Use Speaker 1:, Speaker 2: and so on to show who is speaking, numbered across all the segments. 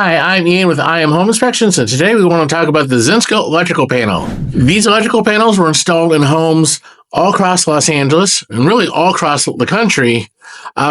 Speaker 1: Hi, I'm Ian with IM Home Inspections, and today we want to talk about the Zinsco Electrical Panel. These electrical panels were installed in homes all across Los Angeles, and really all across the country,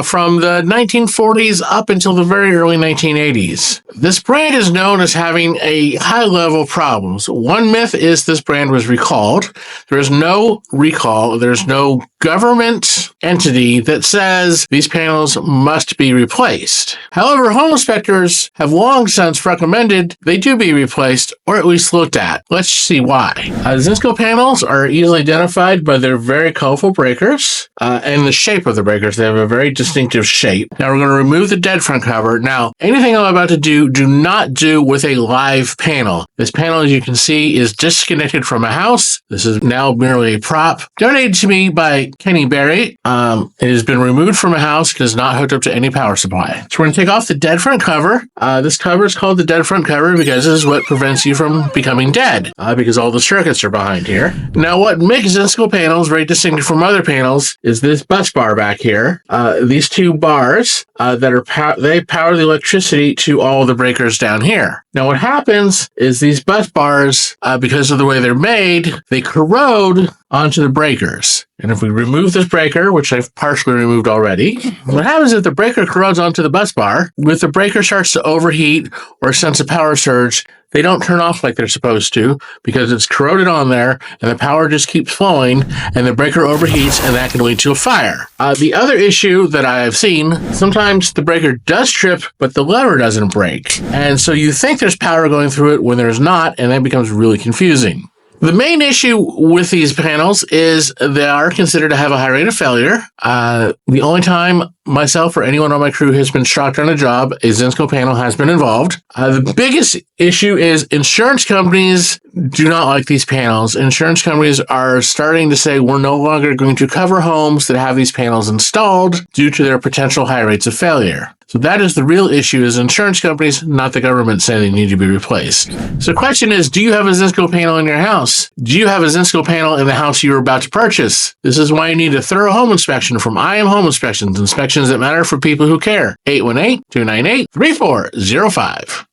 Speaker 1: from the 1940s up until the very early 1980s. This brand is known as having a high level of problems. One myth is this brand was recalled. There is no recall. There's no government entity that says these panels must be replaced. However, home inspectors have long since recommended they do be replaced or at least looked at. Let's see why. Zinsco panels are easily identified by their very colorful breakers and the shape of the breakers. They have a very distinctive shape. Now we're going to remove the dead front cover. Now, anything I'm about to do not do with a live panel. This panel, as you can see, is disconnected from a house. This is now merely a prop donated to me by Kenny Berry. It has been removed from a house and is not hooked up to any power supply. So we're going to take off the dead front cover. This cover is called the dead front cover because this is what prevents you from becoming dead, because all the circuits are behind here. Now, what makes Zinsco panels very distinctive from other panels is this bus bar back here. These two bars they power the electricity to all the breakers down here. Now, what happens is these bus bars, because of the way they're made, they corrode onto the breakers. And if we remove this breaker, which I've partially removed already, what happens is the breaker corrodes onto the bus bar. If the breaker starts to overheat or sense a power surge, they don't turn off like they're supposed to because it's corroded on there and the power just keeps flowing and the breaker overheats and that can lead to a fire. The other issue that I have seen, sometimes the breaker does trip, but the lever doesn't break. And so you think there's power going through it when there's not, and that becomes really confusing. The main issue with these panels is they are considered to have a high rate of failure. The only time myself or anyone on my crew has been shocked on a job, a Zinsco panel has been involved. The biggest issue is insurance companies do not like these panels. Insurance companies are starting to say we're no longer going to cover homes that have these panels installed due to their potential high rates of failure. So that is the real issue, is insurance companies, not the government, say they need to be replaced. So the question is, do you have a Zinsco panel in your house? Do you have a Zinsco panel in the house you're about to purchase? This is why you need a thorough home inspection from IM Home Inspections, inspections that matter for people who care. 818-298-3405.